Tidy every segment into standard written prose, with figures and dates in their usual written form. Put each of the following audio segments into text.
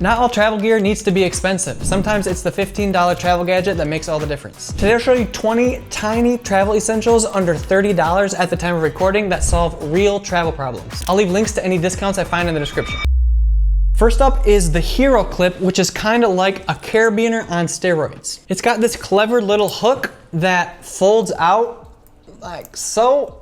Not all travel gear needs to be expensive. Sometimes it's the $15 travel gadget that makes all the difference. Today I'll show you 20 tiny travel essentials under $30 at the time of recording that solve real travel problems. I'll leave links to any discounts I find in the description. First up is the Hero Clip, which is kind of like a carabiner on steroids. It's got this clever little hook that folds out like so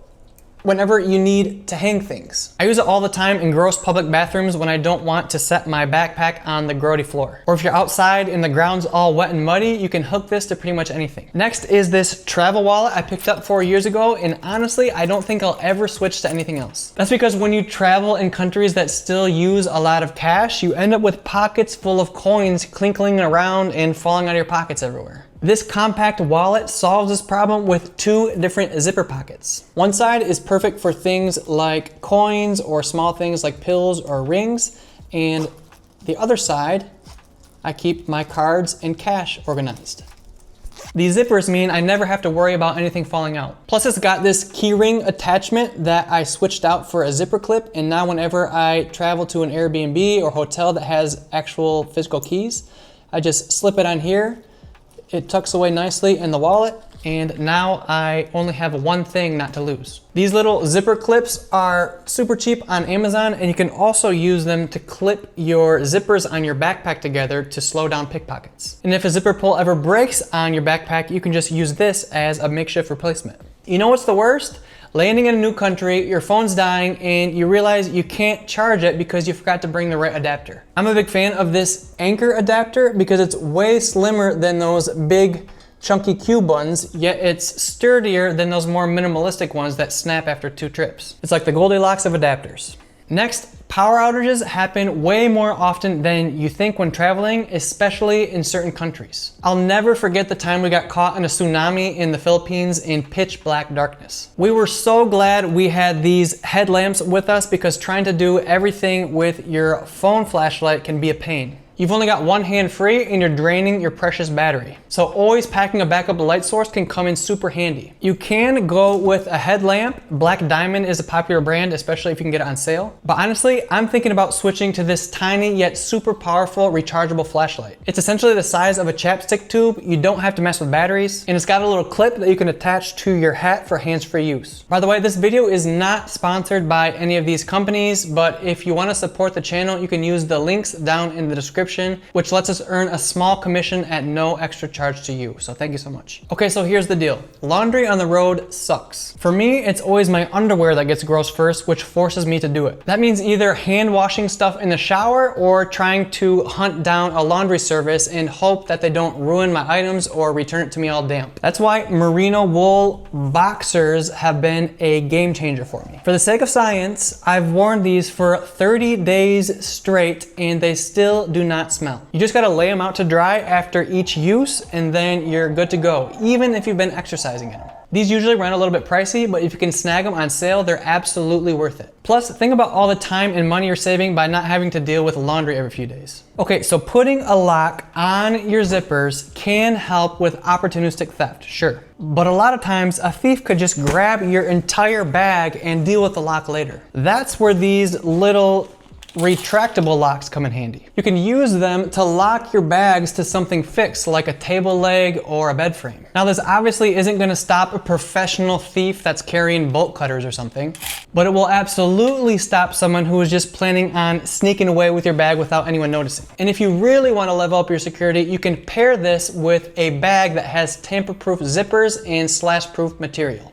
whenever you need to hang things. I use it all the time in gross public bathrooms when I don't want to set my backpack on the grody floor. Or if you're outside and the ground's all wet and muddy, you can hook this to pretty much anything. Next is this travel wallet I picked up 4 years ago, and honestly, I don't think I'll ever switch to anything else. That's because when you travel in countries that still use a lot of cash, you end up with pockets full of coins clinkling around and falling out of your pockets everywhere. This compact wallet solves this problem with 2 different zipper pockets. One side is perfect for things like coins or small things like pills or rings, and the other side, I keep my cards and cash organized. These zippers mean I never have to worry about anything falling out. Plus it's got this keyring attachment that I switched out for a zipper clip, and now whenever I travel to an Airbnb or hotel that has actual physical keys, I just slip it on here. It tucks away nicely in the wallet, and now I only have one thing not to lose. These little zipper clips are super cheap on Amazon, and you can also use them to clip your zippers on your backpack together to slow down pickpockets. And if a zipper pull ever breaks on your backpack, you can just use this as a makeshift replacement. You know what's the worst? Landing in a new country, your phone's dying, and you realize you can't charge it because you forgot to bring the right adapter. I'm a big fan of this Anchor adapter because it's way slimmer than those big chunky cube ones, yet it's sturdier than those more minimalistic ones that snap after 2 trips. It's like the Goldilocks of adapters. Next, power outages happen way more often than you think when traveling, especially in certain countries. I'll never forget the time we got caught in a tsunami in the Philippines in pitch black darkness. We were so glad we had these headlamps with us because trying to do everything with your phone flashlight can be a pain. You've only got one hand free and you're draining your precious battery. So always packing a backup light source can come in super handy. You can go with a headlamp. Black Diamond is a popular brand, especially if you can get it on sale. But honestly, I'm thinking about switching to this tiny yet super powerful rechargeable flashlight. It's essentially the size of a chapstick tube. You don't have to mess with batteries, and it's got a little clip that you can attach to your hat for hands-free use. By the way, this video is not sponsored by any of these companies, but if you want to support the channel, you can use the links down in the description, which lets us earn a small commission at no extra charge to you. So thank you so much. Okay, so here's the deal. Laundry on the road sucks. For me, it's always my underwear that gets gross first, which forces me to do it. That means either hand washing stuff in the shower or trying to hunt down a laundry service and hope that they don't ruin my items or return it to me all damp. That's why merino wool boxers have been a game changer for me. For the sake of science, I've worn these for 30 days straight and they still do not smell. You just gotta lay them out to dry after each use and then you're good to go, even if you've been exercising in them. These usually run a little bit pricey, but if you can snag them on sale, they're absolutely worth it. Plus, think about all the time and money you're saving by not having to deal with laundry every few days. Okay, so putting a lock on your zippers can help with opportunistic theft, sure. But a lot of times, a thief could just grab your entire bag and deal with the lock later. That's where these little retractable locks come in handy. You can use them to lock your bags to something fixed like a table leg or a bed frame. Now this obviously isn't going to stop a professional thief that's carrying bolt cutters or something, but it will absolutely stop someone who is just planning on sneaking away with your bag without anyone noticing. And if you really want to level up your security, you can pair this with a bag that has tamper-proof zippers and slash-proof material.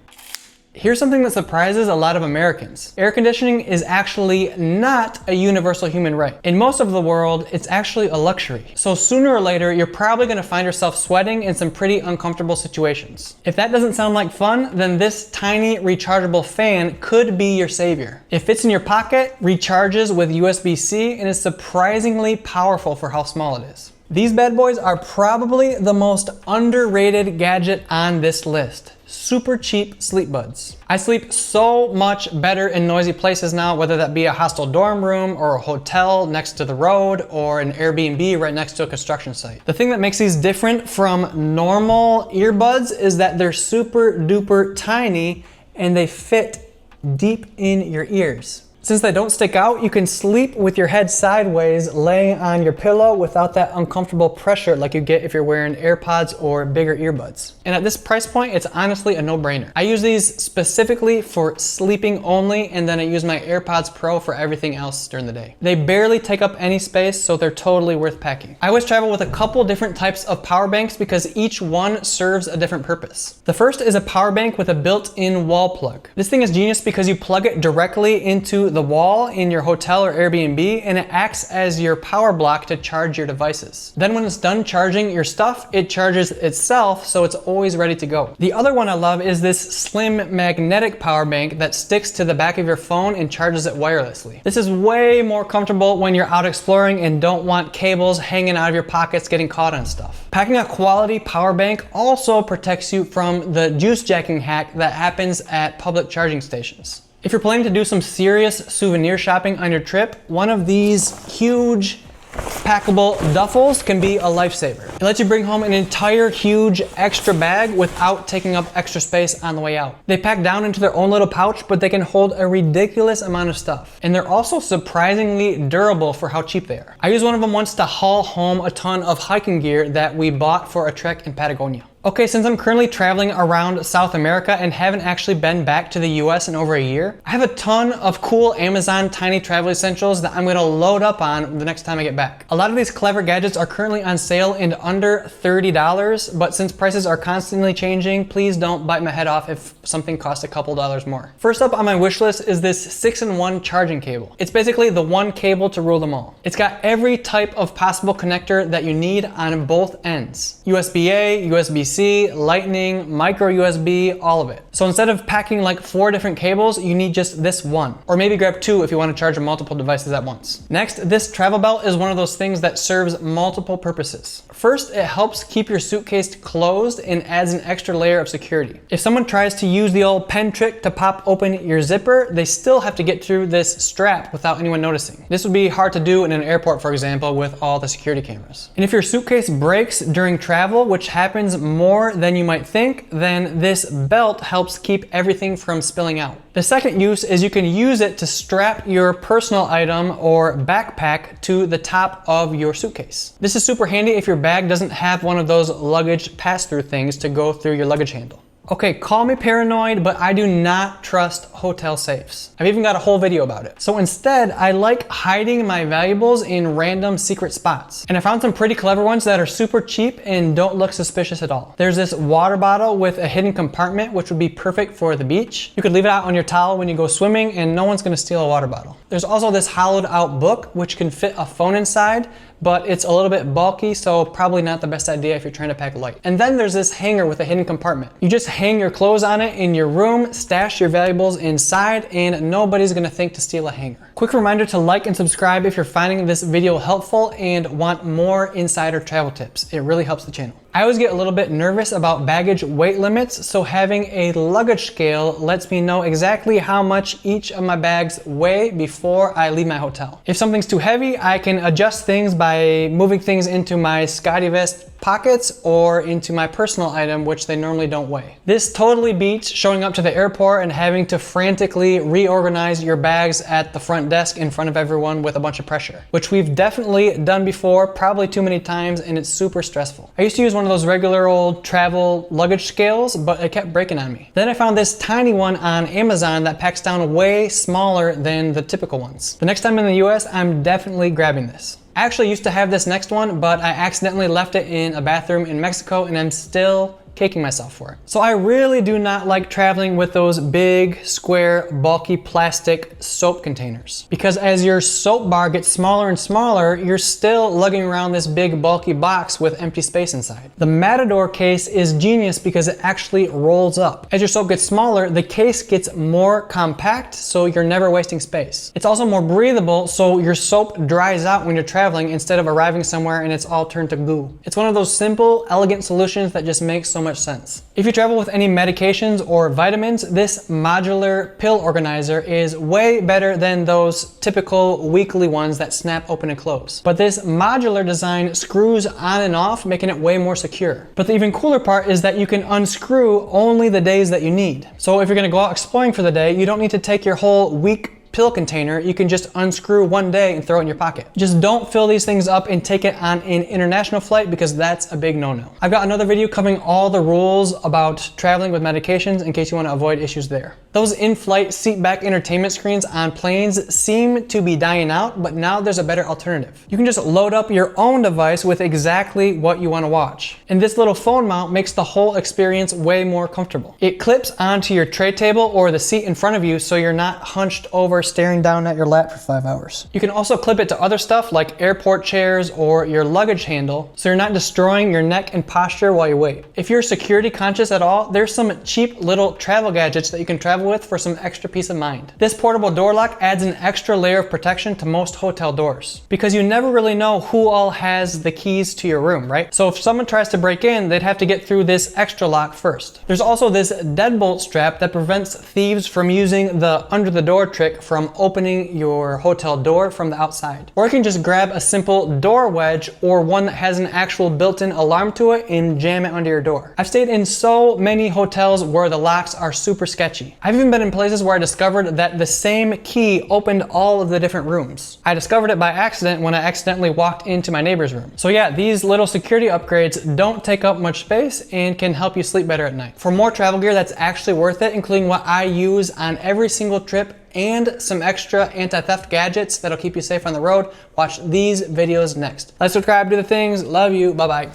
Here's something that surprises a lot of Americans. Air conditioning is actually not a universal human right. In most of the world, it's actually a luxury. So sooner or later, you're probably gonna find yourself sweating in some pretty uncomfortable situations. If that doesn't sound like fun, then this tiny rechargeable fan could be your savior. It fits in your pocket, recharges with USB-C, and is surprisingly powerful for how small it is. These bad boys are probably the most underrated gadget on this list. Super cheap sleepbuds. I sleep so much better in noisy places now, whether that be a hostel dorm room or a hotel next to the road or an Airbnb right next to a construction site. The thing that makes these different from normal earbuds is that they're super duper tiny and they fit deep in your ears. Since they don't stick out, you can sleep with your head sideways, laying on your pillow without that uncomfortable pressure like you get if you're wearing AirPods or bigger earbuds. And at this price point, it's honestly a no-brainer. I use these specifically for sleeping only, and then I use my AirPods Pro for everything else during the day. They barely take up any space, so they're totally worth packing. I always travel with a couple different types of power banks because each one serves a different purpose. The first is a power bank with a built-in wall plug. This thing is genius because you plug it directly into the wall in your hotel or Airbnb, and it acts as your power block to charge your devices. Then when it's done charging your stuff, it charges itself, so it's always ready to go. The other one I love is this slim magnetic power bank that sticks to the back of your phone and charges it wirelessly. This is way more comfortable when you're out exploring and don't want cables hanging out of your pockets getting caught on stuff. Packing a quality power bank also protects you from the juice jacking hack that happens at public charging stations. If you're planning to do some serious souvenir shopping on your trip, one of these huge packable duffels can be a lifesaver. It lets you bring home an entire huge extra bag without taking up extra space on the way out. They pack down into their own little pouch, but they can hold a ridiculous amount of stuff. And they're also surprisingly durable for how cheap they are. I used one of them once to haul home a ton of hiking gear that we bought for a trek in Patagonia. Okay, since I'm currently traveling around South America and haven't actually been back to the US in over a year, I have a ton of cool Amazon tiny travel essentials that I'm gonna load up on the next time I get back. A lot of these clever gadgets are currently on sale and under $30, but since prices are constantly changing, please don't bite my head off if something costs a couple dollars more. First up on my wish list is this 6-in-1 charging cable. It's basically the one cable to rule them all. It's got every type of possible connector that you need on both ends. USB-A, USB-C, Lightning, micro USB, all of it. So instead of packing like 4 different cables, you need just this one. Or maybe grab 2 if you want to charge multiple devices at once. Next, this travel belt is one of those things that serves multiple purposes. First, it helps keep your suitcase closed and adds an extra layer of security. If someone tries to use the old pen trick to pop open your zipper, they still have to get through this strap without anyone noticing. This would be hard to do in an airport, for example, with all the security cameras. And if your suitcase breaks during travel, which happens more than you might think, then this belt helps keep everything from spilling out. The second use is you can use it to strap your personal item or backpack to the top of your suitcase. This is super handy if your bag doesn't have one of those luggage pass-through things to go through your luggage handle. Okay, call me paranoid, but I do not trust hotel safes. I've even got a whole video about it. So instead, I like hiding my valuables in random secret spots. And I found some pretty clever ones that are super cheap and don't look suspicious at all. There's this water bottle with a hidden compartment, which would be perfect for the beach. You could leave it out on your towel when you go swimming and no one's gonna steal a water bottle. There's also this hollowed out book, which can fit a phone inside, but it's a little bit bulky, so probably not the best idea if you're trying to pack light. And then there's this hanger with a hidden compartment. You just hang your clothes on it in your room, stash your valuables inside, and nobody's gonna think to steal a hanger. Quick reminder to like and subscribe if you're finding this video helpful and want more insider travel tips. It really helps the channel. I always get a little bit nervous about baggage weight limits, so having a luggage scale lets me know exactly how much each of my bags weigh before I leave my hotel. If something's too heavy, I can adjust things by moving things into my Scotty vest pockets or into my personal item, which they normally don't weigh. This totally beats showing up to the airport and having to frantically reorganize your bags at the front desk in front of everyone with a bunch of pressure, which we've definitely done before, probably too many times, and it's super stressful. I used to use one of those regular old travel luggage scales, but it kept breaking on me. Then I found this tiny one on Amazon that packs down way smaller than the typical ones. The next time in the US, I'm definitely grabbing this. I actually used to have this next one, but I accidentally left it in a bathroom in Mexico and I'm still kicking myself for it. So I really do not like traveling with those big, square, bulky plastic soap containers. Because as your soap bar gets smaller and smaller, you're still lugging around this big, bulky box with empty space inside. The Matador case is genius because it actually rolls up. As your soap gets smaller, the case gets more compact, so you're never wasting space. It's also more breathable, so your soap dries out when you're traveling instead of arriving somewhere and it's all turned to goo. It's one of those simple, elegant solutions that just makes so much sense. If you travel with any medications or vitamins, this modular pill organizer is way better than those typical weekly ones that snap open and close. But this modular design screws on and off, making it way more secure. But the even cooler part is that you can unscrew only the days that you need. So if you're gonna go out exploring for the day, you don't need to take your whole week pill container you can just unscrew one day and throw it in your pocket. Just don't fill these things up and take it on an international flight because that's a big no-no. I've got another video covering all the rules about traveling with medications in case you want to avoid issues there. Those in-flight seat-back entertainment screens on planes seem to be dying out, but now there's a better alternative. You can just load up your own device with exactly what you want to watch. And this little phone mount makes the whole experience way more comfortable. It clips onto your tray table or the seat in front of you so you're not hunched over staring down at your lap for 5 hours. You can also clip it to other stuff like airport chairs or your luggage handle so you're not destroying your neck and posture while you wait. If you're security conscious at all, there's some cheap little travel gadgets that you can travel with for some extra peace of mind. This portable door lock adds an extra layer of protection to most hotel doors because you never really know who all has the keys to your room, right? So if someone tries to break in, they'd have to get through this extra lock first. There's also this deadbolt strap that prevents thieves from using the under the door trick from opening your hotel door from the outside. Or you can just grab a simple door wedge or one that has an actual built-in alarm to it and jam it under your door. I've stayed in so many hotels where the locks are super sketchy. I've even been in places where I discovered that the same key opened all of the different rooms. I discovered it by accident when I accidentally walked into my neighbor's room. So yeah, these little security upgrades don't take up much space and can help you sleep better at night. For more travel gear that's actually worth it, including what I use on every single trip and some extra anti-theft gadgets that'll keep you safe on the road, watch these videos next. Like, subscribe, do the things. Love you. Bye-bye.